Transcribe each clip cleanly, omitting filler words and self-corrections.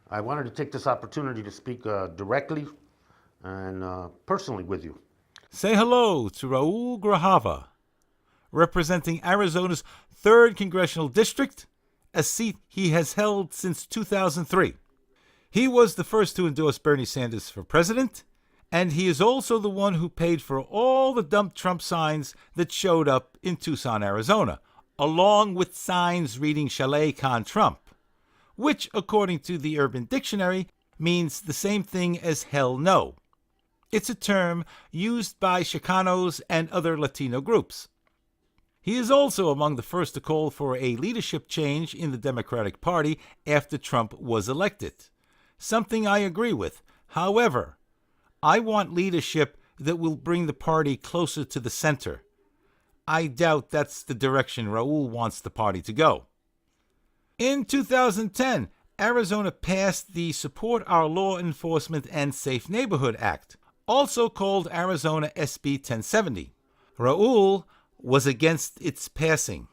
I wanted to take this opportunity to speak directly and personally with you. Say hello to Raul Grijalva, representing Arizona's 3rd Congressional District, a seat he has held since 2003. He was the first to endorse Bernie Sanders for president, and he is also the one who paid for all the dump Trump signs that showed up in Tucson, Arizona, along with signs reading Chalet Con Trump, which, according to the Urban Dictionary, means the same thing as hell no. It's a term used by Chicanos and other Latino groups. He is also among the first to call for a leadership change in the Democratic Party after Trump was elected, something I agree with. However, I want leadership that will bring the party closer to the center. I doubt that's the direction Raul wants the party to go. In 2010, Arizona passed the Support Our Law Enforcement and Safe Neighborhood Act, also called Arizona SB 1070. Raul was against its passing,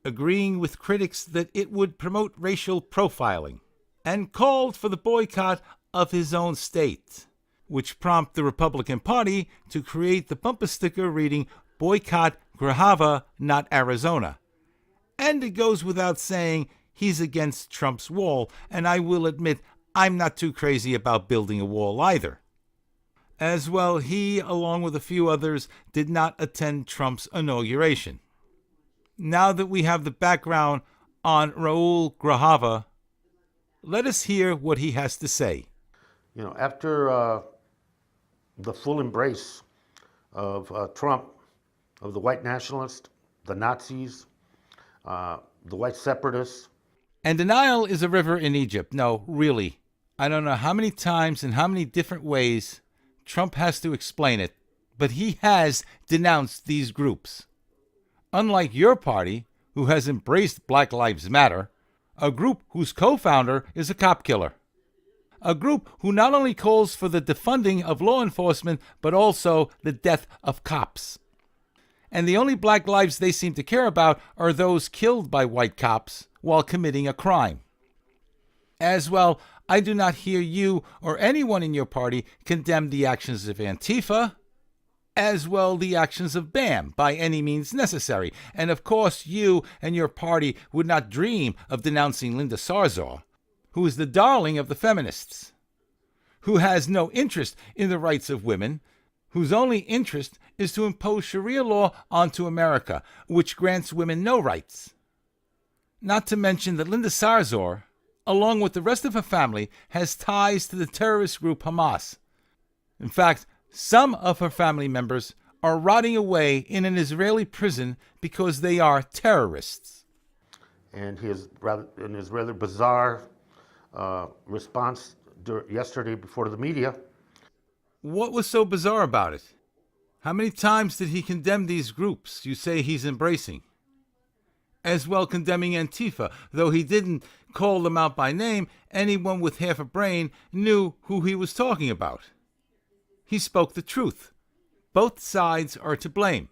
agreeing with critics that it would promote racial profiling, and called for the boycott of his own state, which prompted the Republican Party to create the bumper sticker reading, "Boycott Grijalva, not Arizona." And it goes without saying he's against Trump's wall, and I will admit I'm not too crazy about building a wall either. As well, he, along with a few others, did not attend Trump's inauguration. Now that we have the background on Raul Grijalva, let us hear what he has to say. After the full embrace of Trump, of the white nationalists, the Nazis, the white separatists. And denial is a river in Egypt. No, really. I don't know how many times and how many different ways Trump has to explain it, but he has denounced these groups. Unlike your party, who has embraced Black Lives Matter, a group whose co-founder is a cop killer. A group who not only calls for the defunding of law enforcement, but also the death of cops. And the only black lives they seem to care about are those killed by white cops while committing a crime. As well, I do not hear you or anyone in your party condemn the actions of Antifa, as well the actions of BAM by any means necessary. And of course, you and your party would not dream of denouncing Linda Sarsour, who is the darling of the feminists, who has no interest in the rights of women, whose only interest is to impose Sharia law onto America, which grants women no rights. Not to mention that Linda Sarsour, along with the rest of her family, has ties to the terrorist group Hamas. In fact, some of her family members are rotting away in an Israeli prison because they are terrorists. And his rather bizarre response yesterday before the media. What was so bizarre about it? How many times did he condemn these groups you say he's embracing? As well condemning Antifa, though he didn't call them out by name, anyone with half a brain knew who he was talking about. He spoke the truth. Both sides are to blame.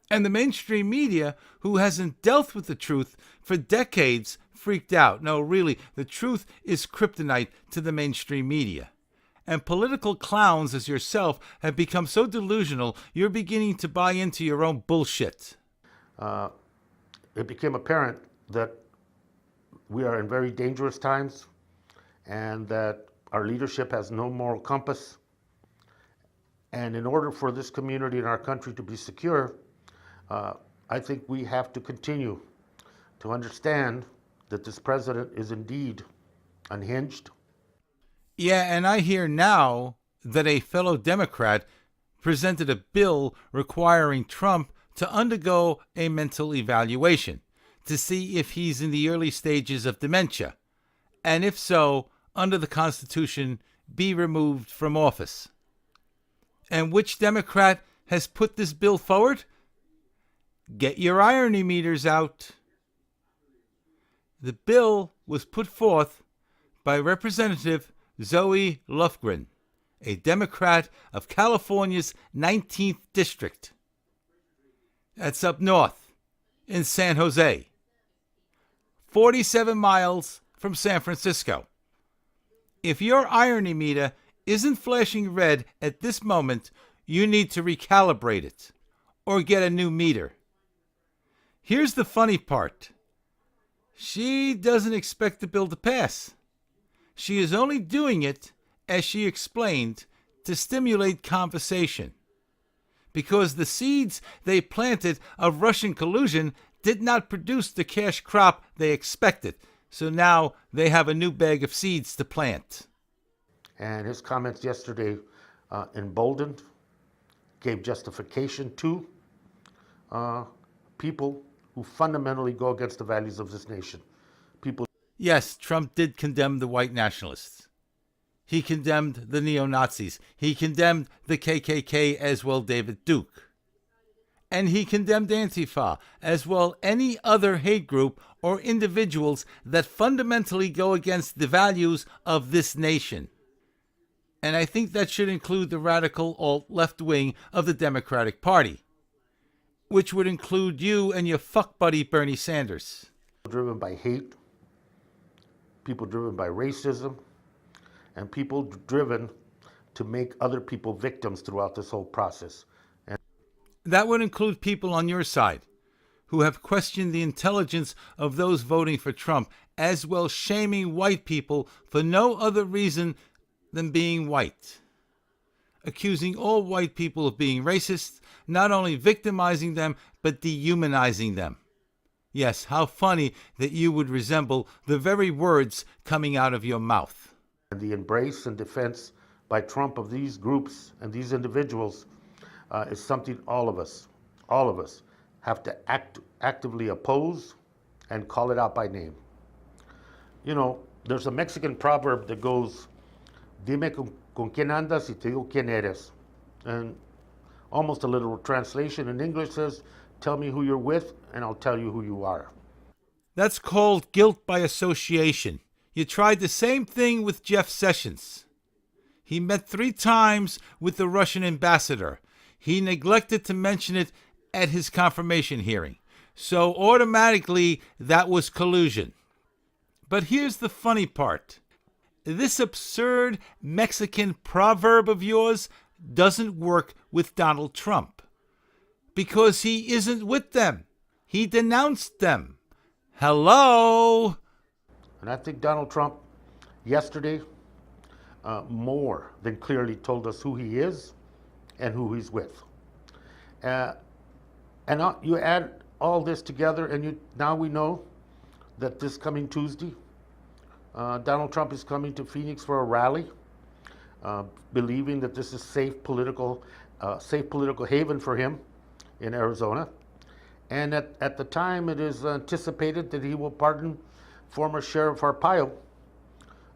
And the mainstream media, who hasn't dealt with the truth for decades, freaked out. No, really, the truth is kryptonite to the mainstream media. And political clowns as yourself have become so delusional, you're beginning to buy into your own bullshit. It became apparent that we are in very dangerous times and that our leadership has no moral compass. And in order for this community and our country to be secure, I think we have to continue to understand that this president is indeed unhinged. Yeah, and I hear now that a fellow Democrat presented a bill requiring Trump to undergo a mental evaluation to see if he's in the early stages of dementia, and if so, under the Constitution, be removed from office. And which Democrat has put this bill forward? Get your irony meters out. The bill was put forth by Representative Zoe Lofgren, a Democrat of California's 19th District. That's up north in San Jose, 47 miles from San Francisco. If your irony meter isn't flashing red at this moment, you need to recalibrate it or get a new meter. Here's the funny part. She doesn't expect the bill to pass. She is only doing it, as she explained, to stimulate conversation. Because the seeds they planted of Russian collusion did not produce the cash crop they expected. So now they have a new bag of seeds to plant. And his comments yesterday emboldened, gave justification to people who fundamentally go against the values of this nation. People. Yes, Trump did condemn the white nationalists. He condemned the neo-Nazis. He condemned the KKK as well, David Duke. And he condemned Antifa as well any other hate group or individuals that fundamentally go against the values of this nation. And I think that should include the radical alt-left wing of the Democratic Party, which would include you and your fuck buddy Bernie Sanders. Driven by hate, people driven by racism, and people driven to make other people victims throughout this whole process. And that would include people on your side who have questioned the intelligence of those voting for Trump, as well shaming white people for no other reason than being white, accusing all white people of being racist, not only victimizing them, but dehumanizing them. Yes, how funny that you would resemble the very words coming out of your mouth. And the embrace and defense by Trump of these groups and these individuals is something all of us have to actively oppose and call it out by name. You know, there's a Mexican proverb that goes, "Dime con quién andas y te digo quién eres." And almost a literal translation in English says, "Tell me who you're with and I'll tell you who you are." That's called guilt by association. You tried the same thing with Jeff Sessions. He met 3 times with the Russian ambassador. He neglected to mention it at his confirmation hearing. So automatically that was collusion. But here's the funny part. This absurd Mexican proverb of yours doesn't work with Donald Trump. Because he isn't with them. He denounced them. Hello? And I think Donald Trump yesterday more than clearly told us who he is and who he's with. And you add all this together and now we know that this coming Tuesday, Donald Trump is coming to Phoenix for a rally, believing that this is safe political haven for him in Arizona. And at the time, it is anticipated that he will pardon former Sheriff Arpaio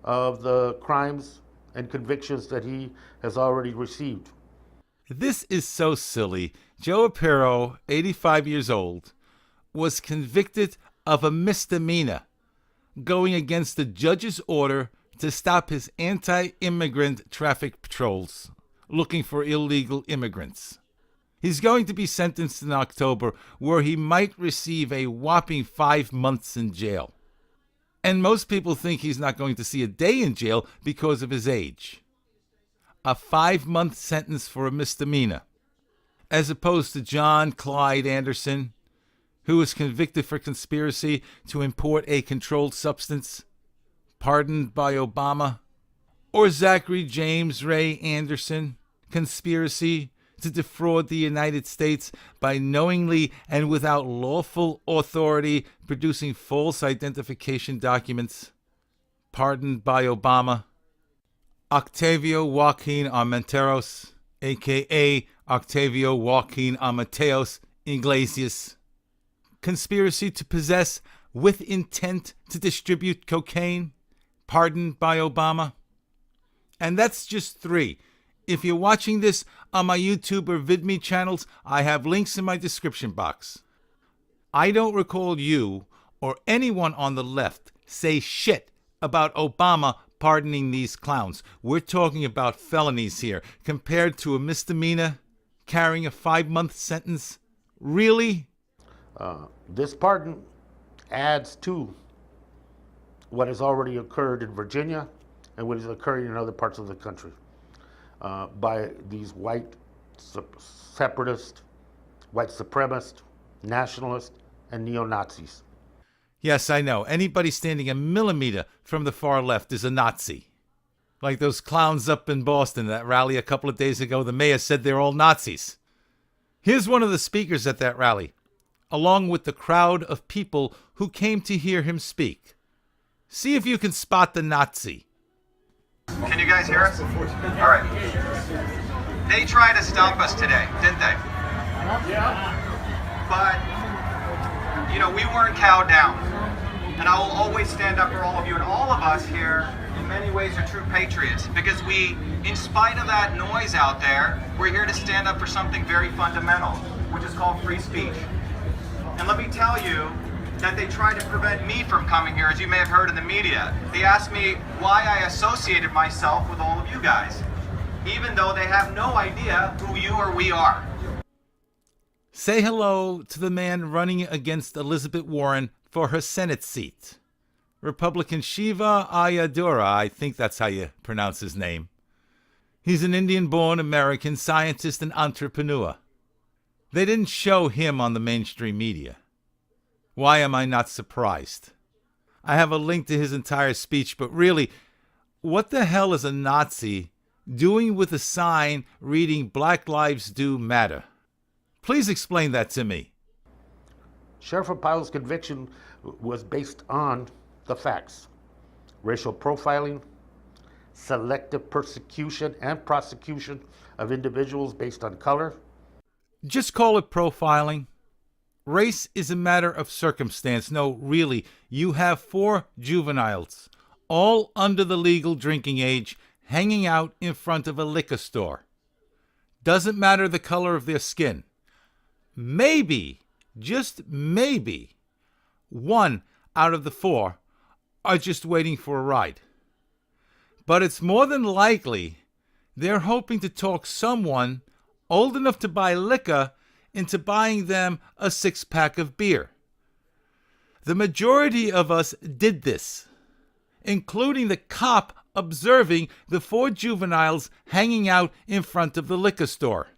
of the crimes and convictions that he has already received. This is so silly. Joe Arpaio, 85 years old, was convicted of a misdemeanor, going against the judge's order to stop his anti-immigrant traffic patrols looking for illegal immigrants. He's going to be sentenced in October, where he might receive a whopping 5 months in jail. And most people think he's not going to see a day in jail because of his age. A 5-month sentence for a misdemeanor, as opposed to John Clyde Anderson, who was convicted for conspiracy to import a controlled substance, pardoned by Obama, or Zachary James Ray Anderson, conspiracy to defraud the United States by knowingly and without lawful authority producing false identification documents, pardoned by Obama. Octavio Joaquin Armenteros, a.k.a. Octavio Joaquin Armenteros Iglesias, conspiracy to possess with intent to distribute cocaine, pardoned by Obama. And that's just 3. If you're watching this on my YouTube or Vidme channels, I have links in my description box. I don't recall you or anyone on the left say shit about Obama pardoning these clowns. We're talking about felonies here compared to a misdemeanor carrying a 5-month sentence. Really? This pardon adds to what has already occurred in Virginia and what is occurring in other parts of the country by these white separatist, white supremacist, nationalist, and neo-Nazis. Yes, I know. Anybody standing a millimeter from the far left is a Nazi. Like those clowns up in Boston, that rally a couple of days ago, the mayor said they're all Nazis. Here's one of the speakers at that rally, along with the crowd of people who came to hear him speak. See if you can spot the Nazi. Can you guys hear us? All right. They tried to stump us today, didn't they? Yeah. But, we weren't cowed down. And I will always stand up for all of you. And all of us here, in many ways, are true patriots. Because we, in spite of that noise out there, we're here to stand up for something very fundamental, which is called free speech. And let me tell you that they tried to prevent me from coming here, as you may have heard in the media. They asked me why I associated myself with all of you guys, even though they have no idea who you or we are. Say hello to the man running against Elizabeth Warren for her Senate seat. Republican Shiva Ayyaduri, I think that's how you pronounce his name. He's an Indian-born American scientist and entrepreneur. They didn't show him on the mainstream media. Why am I not surprised? I have a link to his entire speech, but really, what the hell is a Nazi doing with a sign reading Black Lives Do Matter? Please explain that to me. Sheriff Arpaio's conviction was based on the facts: racial profiling, selective persecution and prosecution of individuals based on color. Just call it profiling. Race is a matter of circumstance. No, really, you have 4 juveniles, all under the legal drinking age, hanging out in front of a liquor store. Doesn't matter the color of their skin. Maybe, just maybe, 1 out of the 4 are just waiting for a ride. But it's more than likely they're hoping to talk someone old enough to buy liquor into buying them a 6-pack of beer. The majority of us did this, including the cop observing the 4 juveniles hanging out in front of the liquor store.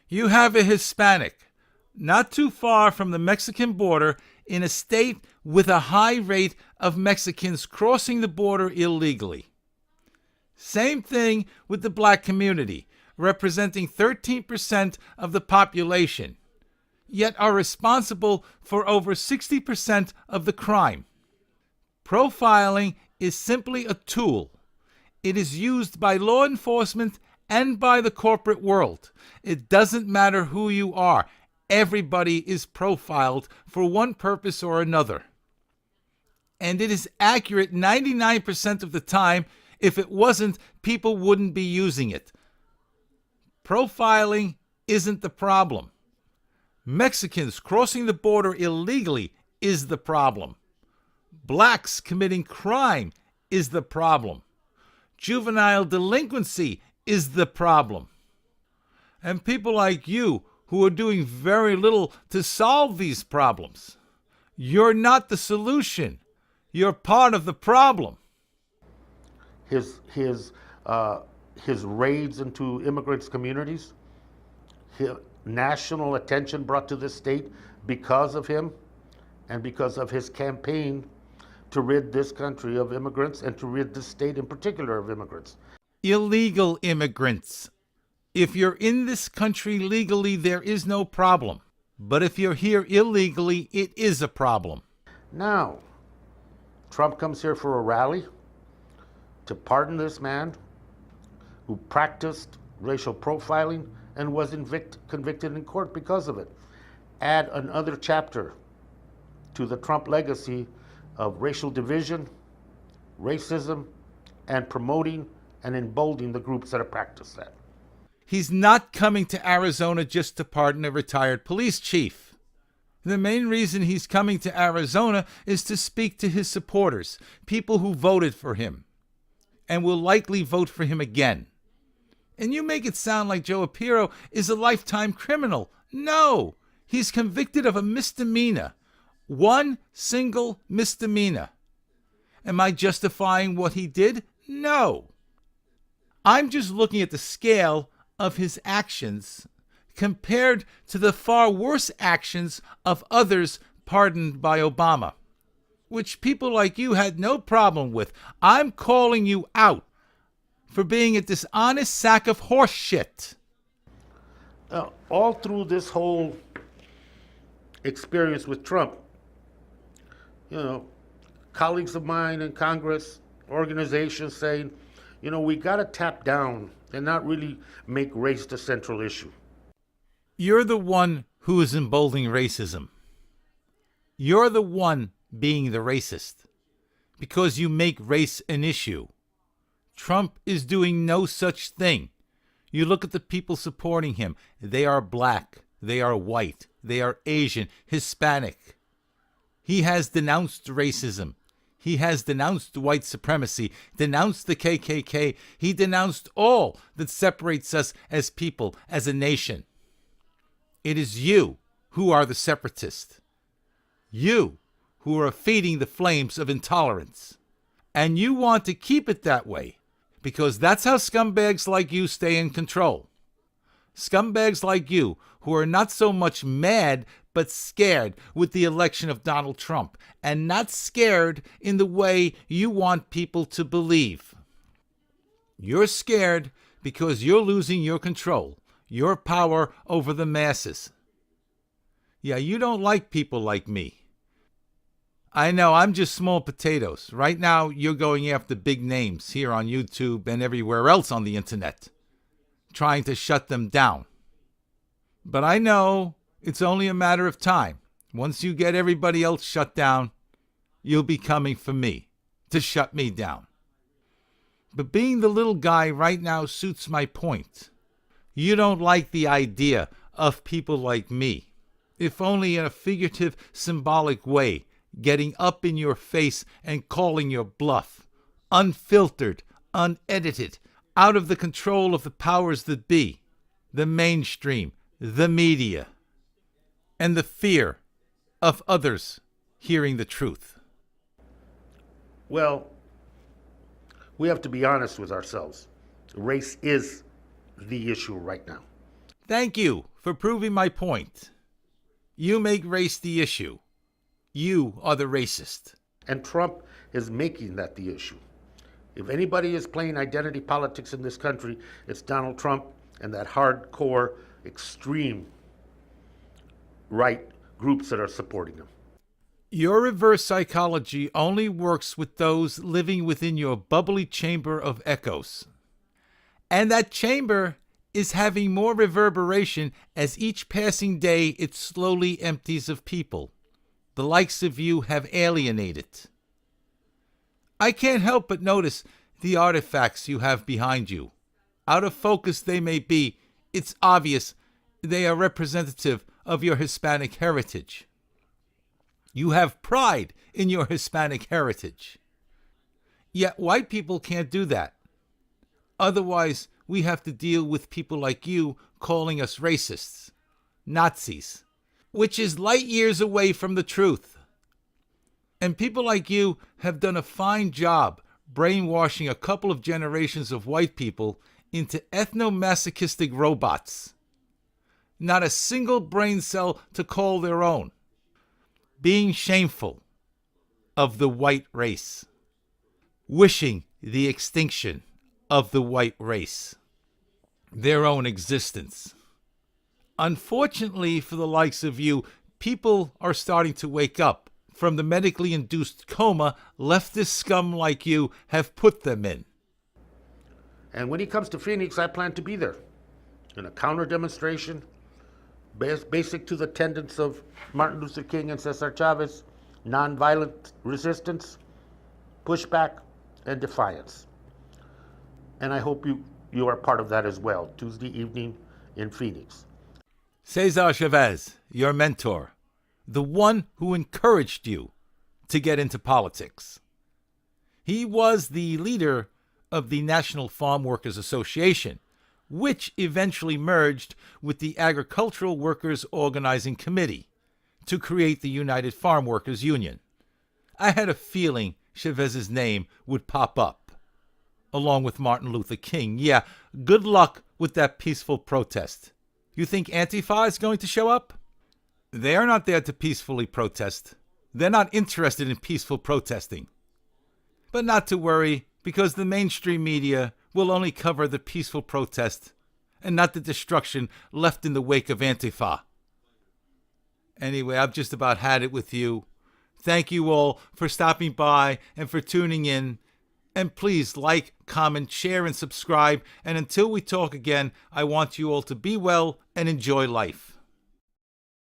You have a Hispanic, not too far from the Mexican border, in a state with a high rate of Mexicans crossing the border illegally. Same thing with the black community, representing 13% of the population, yet are responsible for over 60% of the crime. Profiling is simply a tool. It is used by law enforcement and by the corporate world. It doesn't matter who you are. Everybody is profiled for one purpose or another. And it is accurate 99% of the time. If it wasn't, people wouldn't be using it. Profiling isn't the problem. Mexicans crossing the border illegally is the problem. Blacks committing crime is the problem. Juvenile delinquency is the problem. And people like you who are doing very little to solve these problems. You're not the solution. You're part of the problem. His raids into immigrants' communities, national attention brought to this state because of him and because of his campaign to rid this country of immigrants and to rid this state in particular of immigrants. Illegal immigrants. If you're in this country legally, there is no problem. But if you're here illegally, it is a problem. Now, Trump comes here for a rally to pardon this man who practiced racial profiling and was convicted in court because of it. Add another chapter to the Trump legacy of racial division, racism, and promoting and emboldening the groups that have practiced that. He's not coming to Arizona just to pardon a retired police chief. The main reason he's coming to Arizona is to speak to his supporters, people who voted for him and will likely vote for him again. And you make it sound like Joe Apiro is a lifetime criminal. No, he's convicted of a misdemeanor. One single misdemeanor. Am I justifying what he did? No. I'm just looking at the scale of his actions compared to the far worse actions of others pardoned by Obama, which people like you had no problem with. I'm calling you out for being a dishonest sack of horse shit. All through this whole experience with Trump, colleagues of mine in Congress, organizations saying, we got to tap down and not really make race the central issue. You're the one who is emboldening racism. You're the one being the racist because you make race an issue. Trump is doing no such thing. You look at the people supporting him. They are black. They are white. They are Asian, Hispanic. He has denounced racism. He has denounced white supremacy, denounced the KKK. He denounced all that separates us as people, as a nation. It is you who are the separatist. You who are feeding the flames of intolerance. And you want to keep it that way because that's how scumbags like you stay in control. Scumbags like you who are not so much mad but scared with the election of Donald Trump, and not scared in the way you want people to believe. You're scared because you're losing your control, your power over the masses. Yeah, you don't like people like me. I know, I'm just small potatoes. Right now, you're going after big names here on YouTube and everywhere else on the internet, trying to shut them down. But I know it's only a matter of time. Once you get everybody else shut down, you'll be coming for me to shut me down. But being the little guy right now suits my point. You don't like the idea of people like me, if only in a figurative, symbolic way, getting up in your face and calling your bluff, unfiltered, unedited, out of the control of the powers that be, the mainstream, the media, and the fear of others hearing the truth. Well, we have to be honest with ourselves. Race is the issue right now. Thank you for proving my point. You make race the issue. You are the racist. And Trump is making that the issue. If anybody is playing identity politics in this country, it's Donald Trump and that hardcore, extreme right groups that are supporting him. Your reverse psychology only works with those living within your bubbly chamber of echoes. And that chamber is having more reverberation as each passing day it slowly empties of people. The likes of you have alienated. I can't help but notice the artifacts you have behind you. Out of focus they may be, it's obvious they are representative of your Hispanic heritage. You have pride in your Hispanic heritage. Yet white people can't do that. Otherwise, we have to deal with people like you calling us racists, Nazis, which is light years away from the truth. And people like you have done a fine job brainwashing a couple of generations of white people into ethnomasochistic robots. Not a single brain cell to call their own. Being shameful of the white race. Wishing the extinction of the white race. Their own existence. Unfortunately for the likes of you, people are starting to wake up from the medically induced coma leftist scum like you have put them in. And when he comes to Phoenix, I plan to be there in a counter demonstration, basic to the tenets of Martin Luther King and Cesar Chavez, nonviolent resistance, pushback, and defiance. And I hope you are part of that as well, Tuesday evening in Phoenix. Cesar Chavez, your mentor, the one who encouraged you to get into politics. He was the leader of the National Farm Workers Association, which eventually merged with the Agricultural Workers Organizing Committee to create the United Farm Workers Union. I had a feeling Chavez's name would pop up, along with Martin Luther King. Yeah, good luck with that peaceful protest. You think Antifa is going to show up? They are not there to peacefully protest. They're not interested in peaceful protesting. But not to worry, because the mainstream media will only cover the peaceful protest and not the destruction left in the wake of Antifa. Anyway, I've just about had it with you. Thank you all for stopping by and for tuning in. And please like, comment, share, and subscribe. And until we talk again, I want you all to be well and enjoy life.